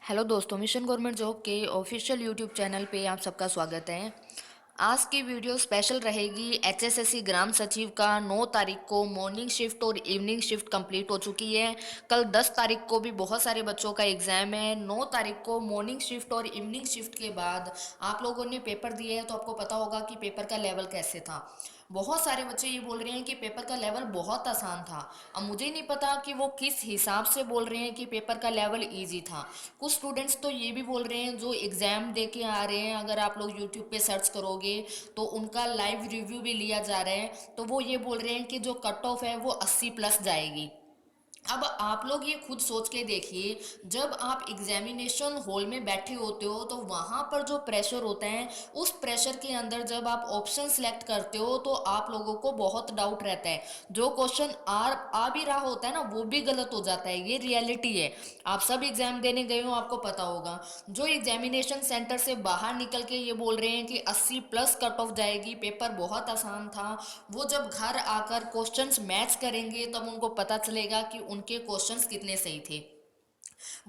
Hello दोस्तों, mission government job के official YouTube channel पे आप सबका स्वागत है। आज की वीडियो स्पेशल रहेगी। एचएसएससी ग्राम सचिव का 9 तारीख को मॉर्निंग शिफ्ट और इवनिंग शिफ्ट कंप्लीट हो चुकी है। कल 10 तारीख को भी बहुत सारे बच्चों का एग्जाम है। 9 तारीख को मॉर्निंग शिफ्ट और इवनिंग शिफ्ट के बाद आप लोगों ने पेपर दिए हैं, तो आपको पता होगा कि पेपर का लेवल कैसे था। बहुत सारे बच्चे ये बोल रहे हैं कि पेपर का लेवल बहुत आसान था। अब मुझे नहीं पता कि वो किस हिसाब से बोल रहे हैं कि पेपर का लेवल इजी था। कुछ स्टूडेंट्स तो ये भी बोल रहे हैं जो एग्ज़ाम दे के आ रहे हैं, अगर आप लोग यूट्यूब पे सर्च करोगे तो उनका लाइव रिव्यू भी लिया जा रहा है, तो वो ये बोल रहे हैं कि जो कट ऑफ है वो 80 प्लस जाएगी। अब आप लोग ये खुद सोच के देखिए, जब आप एग्जामिनेशन हॉल में बैठे होते हो तो वहाँ पर जो प्रेशर होता है, उस प्रेशर के अंदर जब आप ऑप्शन सेलेक्ट करते हो तो आप लोगों को बहुत डाउट रहता है। जो क्वेश्चन आ भी रहा होता है ना, वो भी गलत हो जाता है। ये रियलिटी है। आप सब एग्जाम देने गए हो, आपको पता होगा। जो एग्जामिनेशन सेंटर से बाहर निकल के ये बोल रहे हैं कि 80 प्लस कट ऑफ जाएगी, पेपर बहुत आसान था, वो जब घर आकर क्वेश्चंस मैच करेंगे तब उनको पता चलेगा कि उनके क्वेश्चंस कितने सही थे।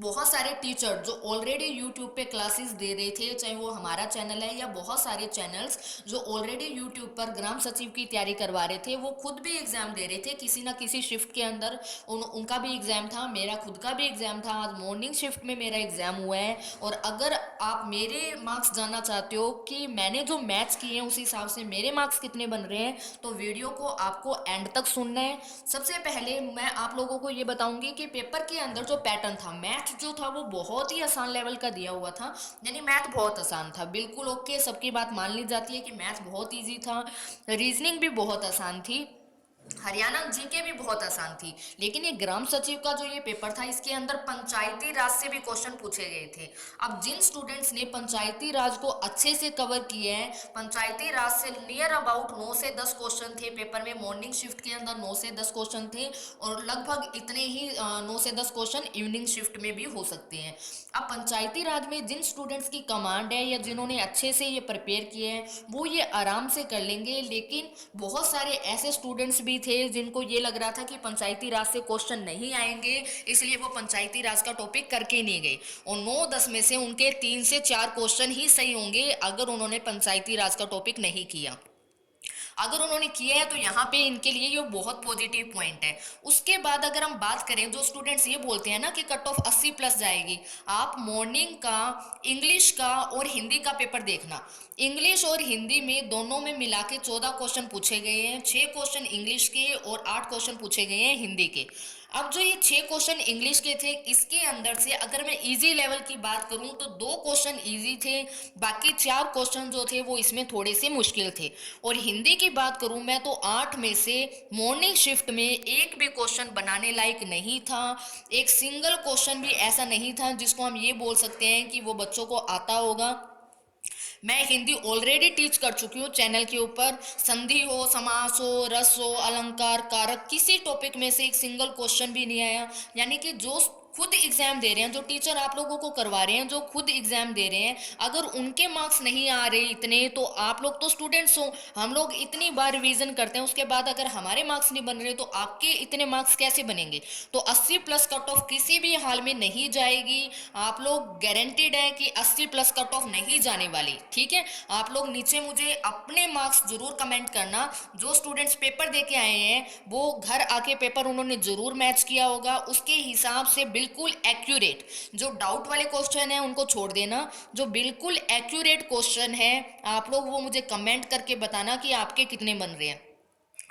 बहुत सारे टीचर जो ऑलरेडी यूट्यूब पे क्लासेस दे रहे थे, चाहे वो हमारा चैनल है या बहुत सारे चैनल्स जो ऑलरेडी यूट्यूब पर ग्राम सचिव की तैयारी करवा रहे थे, वो खुद भी एग्जाम दे रहे थे किसी ना किसी शिफ्ट के अंदर। उनका भी एग्जाम था, मेरा खुद का भी एग्जाम था। आज मॉर्निंग शिफ्ट में मेरा एग्जाम हुआ है। और अगर आप मेरे मार्क्स जानना चाहते हो कि मैंने जो मैथ्स किए हैं उस हिसाब से मेरे मार्क्स कितने बन रहे हैं, तो वीडियो को आपको एंड तक सुनना है। सबसे पहले मैं आप लोगों को ये बताऊंगी कि पेपर के अंदर जो पैटर्न था, मैथ जो था वो बहुत ही आसान लेवल का दिया हुआ था। यानी मैथ बहुत आसान था, बिल्कुल ओके, सबकी बात मान ली जाती है कि मैथ बहुत इजी था। रीजनिंग भी बहुत आसान थी। हरियाणा जीके भी बहुत आसान थी। लेकिन ये ग्राम सचिव का जो ये पेपर था, इसके अंदर पंचायती राज से भी क्वेश्चन पूछे गए थे। अब जिन स्टूडेंट्स ने पंचायती राज को अच्छे से कवर किए हैं, पंचायती राज से नियर अबाउट 9 से 10 क्वेश्चन थे पेपर में। मॉर्निंग शिफ्ट के अंदर 9 से 10 क्वेश्चन थे और लगभग इतने ही 9 से 10 क्वेश्चन इवनिंग शिफ्ट में भी हो सकते हैं। अब पंचायती राज में जिन स्टूडेंट्स की कमांड है या जिन्होंने अच्छे से ये प्रिपेयर किए हैं, वो ये आराम से कर लेंगे। लेकिन बहुत सारे ऐसे स्टूडेंट्स भी थे जिनको ये लग रहा था कि पंचायती राज से क्वेश्चन नहीं आएंगे, इसलिए वो पंचायती राज का टॉपिक करके नहीं गए। और 9-10 में से उनके 3 से 4 क्वेश्चन ही सही होंगे अगर उन्होंने पंचायती राज का टॉपिक नहीं किया। अगर उन्होंने किया है तो यहाँ पे इनके लिए ये बहुत पॉजिटिव पॉइंट है। उसके बाद अगर हम बात करें, जो स्टूडेंट्स ये बोलते हैं ना कि कट ऑफ 80 प्लस जाएगी, आप मॉर्निंग का, इंग्लिश का और हिंदी का पेपर देखना। इंग्लिश और हिंदी में दोनों में मिला के 14 क्वेश्चन पूछे गए हैं। 6 क्वेश्चन इंग्लिश के और 8 क्वेश्चन पूछे गए हैं हिंदी के। अब जो ये 6 क्वेश्चन इंग्लिश के थे, इसके अंदर से अगर मैं इजी लेवल की बात करूं तो 2 क्वेश्चन इजी थे, बाकी 4 क्वेश्चन जो थे वो इसमें थोड़े से मुश्किल थे। और हिंदी की बात करूं मैं तो 8 में से मॉर्निंग शिफ्ट में एक भी क्वेश्चन बनाने लायक नहीं था। एक सिंगल क्वेश्चन भी ऐसा नहीं था जिसको हम ये बोल सकते हैं कि वो बच्चों को आता होगा। मैं हिंदी ऑलरेडी टीच कर चुकी हूँ चैनल के ऊपर। संधि हो, समास हो, रस हो, अलंकार, कारक, किसी टॉपिक में से एक सिंगल क्वेश्चन भी नहीं आया। यानी कि जो खुद एग्जाम दे रहे हैं, जो टीचर आप लोगों को करवा रहे हैं, जो खुद एग्जाम दे रहे हैं, अगर उनके मार्क्स नहीं आ रहे इतने, तो आप लोग तो स्टूडेंट्स हो। हम लोग इतनी बार रिवीजन करते हैं, उसके बाद अगर हमारे मार्क्स नहीं बन रहे तो आपके इतने मार्क्स कैसे बनेंगे। तो 80 प्लस कट ऑफ किसी भी हाल में नहीं जाएगी। आप लोग गारंटीड है कि 80 प्लस कट ऑफ नहीं जाने वाली। ठीक है, आप लोग नीचे मुझे अपने मार्क्स जरूर कमेंट करना। जो स्टूडेंट्स पेपर दे के आए हैं वो घर आके पेपर उन्होंने जरूर मैच किया होगा, उसके हिसाब से बिल्कुल एक्यूरेट। जो डाउट वाले क्वेश्चन है उनको छोड़ देना, जो बिल्कुल एक्यूरेट क्वेश्चन है आप लोग वो मुझे कमेंट करके बताना कि आपके कितने बन रहे हैं।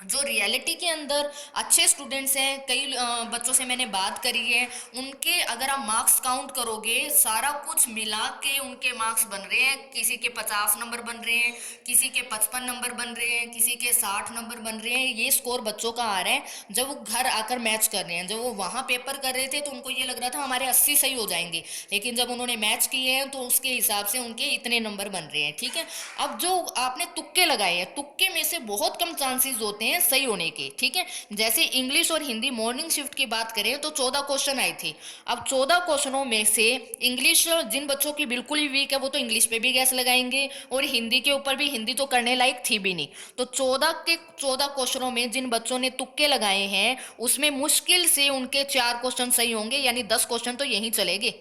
जो रियलिटी के अंदर अच्छे स्टूडेंट्स हैं, कई बच्चों से मैंने बात करी है, उनके अगर आप मार्क्स काउंट करोगे, सारा कुछ मिला के उनके मार्क्स बन रहे हैं। किसी के 50 नंबर बन रहे हैं, किसी के 55 नंबर बन रहे हैं, किसी के 60 नंबर बन रहे हैं। ये स्कोर बच्चों का आ रहा है जब वो घर आकर मैच कर रहे हैं। जब वो वहाँ पेपर कर रहे थे तो उनको ये लग रहा था हमारे 80 सही हो जाएंगे, लेकिन जब उन्होंने मैच किए हैं तो उसके हिसाब से उनके इतने नंबर बन रहे हैं। ठीक है, अब जो आपने तुक्के लगाए हैं, तुक्के में से बहुत कम चांसेस होते हैं सही होने के। ठीक है, जैसे इंग्लिश और हिंदी मॉर्निंग शिफ्ट की बात करें तो 14 क्वेश्चन आए थे। अब 14 क्वेश्चनों में से इंग्लिश जिन बच्चों की बिल्कुल ही वीक है वो तो इंग्लिश पे भी गैस लगाएंगे, और हिंदी के ऊपर भी, हिंदी तो करने लायक थी भी नहीं। तो 14 के 14 क्वेश्चनों में जिन बच्चों ने तुक्के लगाए हैं उसमें मुश्किल से उनके 4 क्वेश्चन सही होंगे, यानी 10 क्वेश्चन तो यहीं चलेंगे।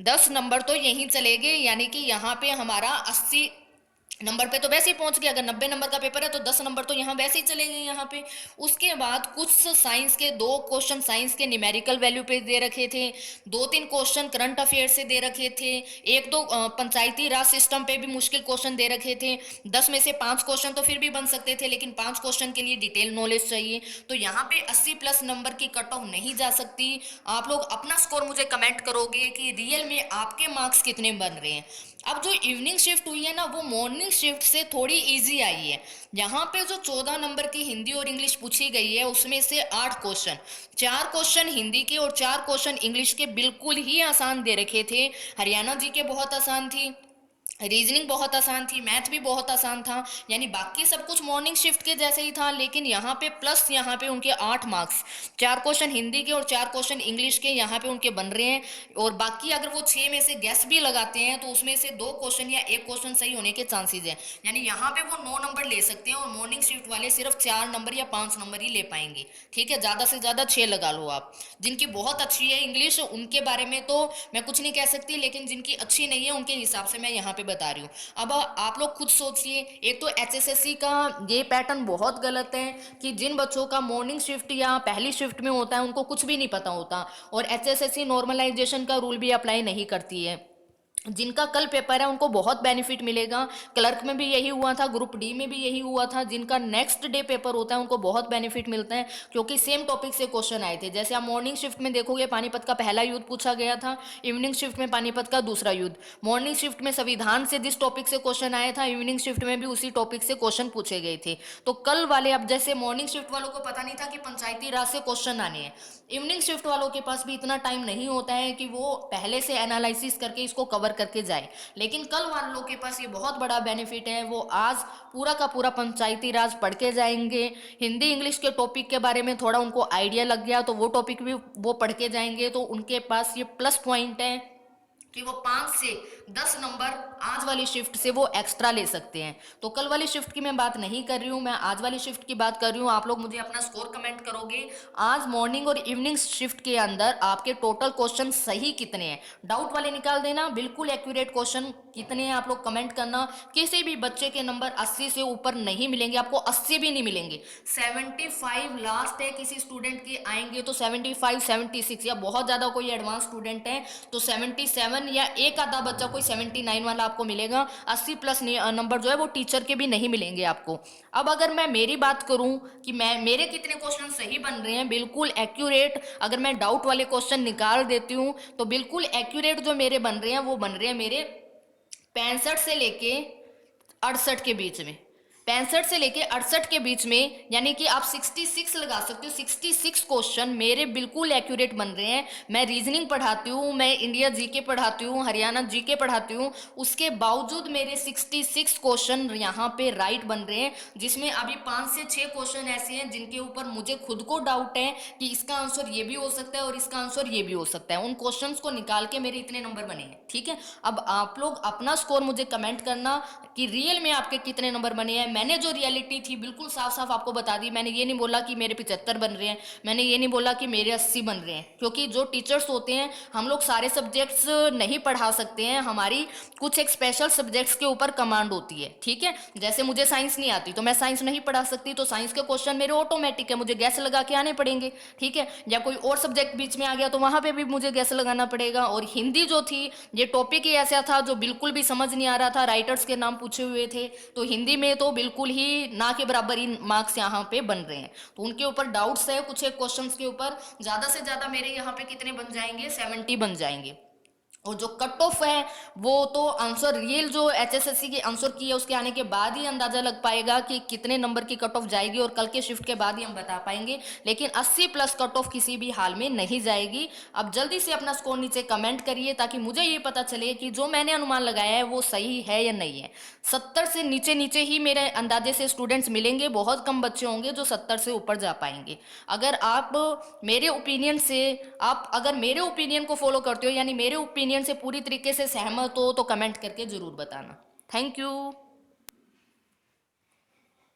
10 नंबर तो यहीं चले गए, यानी कि यहाँ पे हमारा 80 नंबर पे तो वैसे ही पहुंच गया। अगर 90 नंबर का पेपर है तो 10 नंबर तो यहाँ वैसे ही चले गए यहाँ पे। उसके बाद कुछ साइंस के 2 क्वेश्चन साइंस के न्यूमेरिकल वैल्यू पे दे रखे थे, 2-3 क्वेश्चन करंट अफेयर से दे रखे थे, 1-2 पंचायती राज सिस्टम पे भी मुश्किल क्वेश्चन दे रखे थे। 10 में से 5 क्वेश्चन तो फिर भी बन सकते थे, लेकिन 5 क्वेश्चन के लिए डिटेल नॉलेज चाहिए। तो यहाँ पे 80 प्लस नंबर की कट ऑफ नहीं जा सकती। आप लोग अपना स्कोर मुझे कमेंट करोगे कि रियल में आपके मार्क्स कितने बन रहे हैं। अब जो इवनिंग शिफ्ट हुई है ना, वो मॉर्निंग शिफ्ट से थोड़ी इजी आई है। यहाँ पे जो 14 नंबर की हिंदी और इंग्लिश पूछी गई है, उसमें से 8 क्वेश्चन, 4 क्वेश्चन हिंदी के और 4 क्वेश्चन इंग्लिश के बिल्कुल ही आसान दे रखे थे। हरियाणा जी के बहुत आसान थी, रीजनिंग बहुत आसान थी, मैथ भी बहुत आसान था, यानी बाकी सब कुछ मॉर्निंग शिफ्ट के जैसे ही था। लेकिन यहाँ पे प्लस यहाँ पे उनके 8 मार्क्स, 4 क्वेश्चन हिंदी के और 4 क्वेश्चन इंग्लिश के यहाँ पे उनके बन रहे हैं। और बाकी अगर वो 6 में से गैस भी लगाते हैं तो उसमें से 2 क्वेश्चन या 1 क्वेश्चन सही होने के चांसेस हैं, यानी यहाँ पे वो 9 नंबर ले सकते हैं और मॉर्निंग शिफ्ट वाले सिर्फ 4 नंबर या 5 नंबर ही ले पाएंगे। ठीक है, ज़्यादा से ज़्यादा 6 लगा लो आप। जिनकी बहुत अच्छी है इंग्लिश उनके बारे में तो मैं कुछ नहीं कह सकती, लेकिन जिनकी अच्छी नहीं है उनके हिसाब से मैं यहाँ पे बता रही हूँ। अब आप लोग खुद सोचिए, एक तो एचएसएससी का ये पैटर्न बहुत गलत है कि जिन बच्चों का मॉर्निंग शिफ्ट या पहली शिफ्ट में होता है उनको कुछ भी नहीं पता होता, और एचएसएससी नॉर्मलाइजेशन का रूल भी अप्लाई नहीं करती है। जिनका कल पेपर है उनको बहुत बेनिफिट मिलेगा। क्लर्क में भी यही हुआ था, ग्रुप डी में भी यही हुआ था। जिनका नेक्स्ट डे पेपर होता है उनको बहुत बेनिफिट मिलता है, क्योंकि सेम टॉपिक से क्वेश्चन आए थे। जैसे आप मॉर्निंग शिफ्ट में देखोगे पानीपत का पहला युद्ध पूछा गया था, इवनिंग शिफ्ट में पानीपत का दूसरा युद्ध। मॉर्निंग शिफ्ट में संविधान से जिस टॉपिक से क्वेश्चन आया था, इवनिंग शिफ्ट में भी उसी टॉपिक से क्वेश्चन पूछे गए थे। तो कल वाले, अब जैसे मॉर्निंग शिफ्ट वालों को पता नहीं था कि पंचायती राज से क्वेश्चन आने हैं, इवनिंग शिफ्ट वालों के पास भी इतना टाइम नहीं होता है कि वो पहले से एनालिसिस करके इसको कवर करके जाए। लेकिन कल वालों के पास ये बहुत बड़ा बेनिफिट है, वो आज पूरा का पूरा पंचायती राज पढ़ के जाएंगे। हिंदी इंग्लिश के टॉपिक के बारे में थोड़ा उनको आइडिया लग गया तो वो टॉपिक भी वो पढ़ के जाएंगे। तो उनके पास ये प्लस पॉइंट है कि वो 5 से 10 नंबर आज वाली शिफ्ट से वो एक्स्ट्रा ले सकते हैं। तो कल वाली शिफ्ट की मैं बात नहीं कर रही हूँ, मैं आज वाली शिफ्ट की बात कर रही हूँ। आप लोग मुझे अपना स्कोर कमेंट करोगे आज मॉर्निंग और इवनिंग शिफ्ट के अंदर आपके टोटल क्वेश्चन सही कितने हैं। डाउट वाले निकाल देना, बिल्कुल एक्यूरेट क्वेश्चन कितने हैं आप लोग कमेंट करना। किसी भी बच्चे के नंबर 80 से ऊपर नहीं मिलेंगे, आपको 80 भी नहीं मिलेंगे। 75 लास्ट है, किसी स्टूडेंट के आएंगे तो 75 76, या बहुत ज़्यादा कोई एडवांस स्टूडेंट है तो 77, या एक आधा बच्चा कोई 79 वाला आपको मिलेगा। 80 प्लस नंबर जो है वो टीचर के भी नहीं मिलेंगे आपको। अब अगर मैं मेरी बात करूं कि मेरे कितने क्वेश्चन सही बन रहे हैं, बिल्कुल एक्यूरेट, अगर मैं डाउट वाले क्वेश्चन निकाल देती हूं तो बिल्कुल एक्यूरेट जो मेरे बन रहे हैं वो बन रहे हैं मेरे 65 से लेके 68 के बीच में। 65 से लेके 68 के बीच में, यानी कि आप 66 लगा सकते हो। 66 क्वेश्चन मेरे बिल्कुल एक्यूरेट बन रहे हैं। मैं रीजनिंग पढ़ाती हूँ, मैं इंडिया जीके पढ़ाती हूँ, हरियाणा जीके पढ़ाती हूँ, उसके बावजूद मेरे 66 क्वेश्चन यहाँ पे राइट बन रहे हैं। जिसमें अभी 5 से 6 क्वेश्चन ऐसे हैं जिनके ऊपर मुझे खुद को डाउट है कि इसका आंसर ये भी हो सकता है और इसका आंसर ये भी हो सकता है। उन क्वेश्चन को निकाल के मेरे इतने नंबर बने हैं। ठीक है, अब आप लोग अपना स्कोर मुझे कमेंट करना कि रियल में आपके कितने नंबर बने हैं। मैंने जो रियलिटी थी बिल्कुल साफ साफ आपको बता दी। मैंने ये नहीं बोला कि मेरे 75 बन रहे हैं, मैंने ये नहीं बोला कि मेरे 80 बन रहे हैं, क्योंकि जो टीचर्स होते हैं हम लोग सारे सब्जेक्ट्स नहीं पढ़ा सकते हैं। हमारी कुछ एक स्पेशल सब्जेक्ट्स के ऊपर कमांड होती है। ठीक है, जैसे मुझे साइंस नहीं आती तो मैं साइंस नहीं पढ़ा सकती, तो साइंस के क्वेश्चन मेरे ऑटोमेटिक है, मुझे गैस लगा के आने पड़ेंगे। ठीक है, या कोई और सब्जेक्ट बीच में आ गया तो वहां पे भी मुझे गैस लगाना पड़ेगा। और हिंदी जो थी, ये टॉपिक ही ऐसा था जो बिल्कुल भी समझ नहीं आ रहा था, राइटर्स के नाम पूछे हुए थे, तो हिंदी में तो बिल्कुल ही ना के बराबर ही मार्क्स यहाँ पे बन रहे हैं। तो उनके ऊपर डाउट्स है कुछ एक क्वेश्चंस के ऊपर। ज्यादा से ज्यादा मेरे यहाँ पे कितने बन जाएंगे, 70 बन जाएंगे। और जो कट ऑफ है वो तो आंसर रियल जो एचएसएससी के आंसर की है उसके आने के बाद ही अंदाजा लग पाएगा कि कितने नंबर की कट ऑफ जाएगी, और कल के शिफ्ट के बाद ही हम बता पाएंगे। लेकिन 80 प्लस कट ऑफ किसी भी हाल में नहीं जाएगी। अब जल्दी से अपना स्कोर नीचे कमेंट करिए ताकि मुझे ये पता चले कि जो मैंने अनुमान लगाया है वो सही है या नहीं है। 70 से नीचे नीचे ही मेरे अंदाजे से स्टूडेंट्स मिलेंगे, बहुत कम बच्चे होंगे जो 70 से ऊपर जा पाएंगे। अगर आप मेरे ओपिनियन से, आप अगर मेरे ओपिनियन को फॉलो करते हो, यानी मेरे ओपिनियन से पूरी तरीके से सहमत हो, तो कमेंट करके जरूर बताना। Thank you.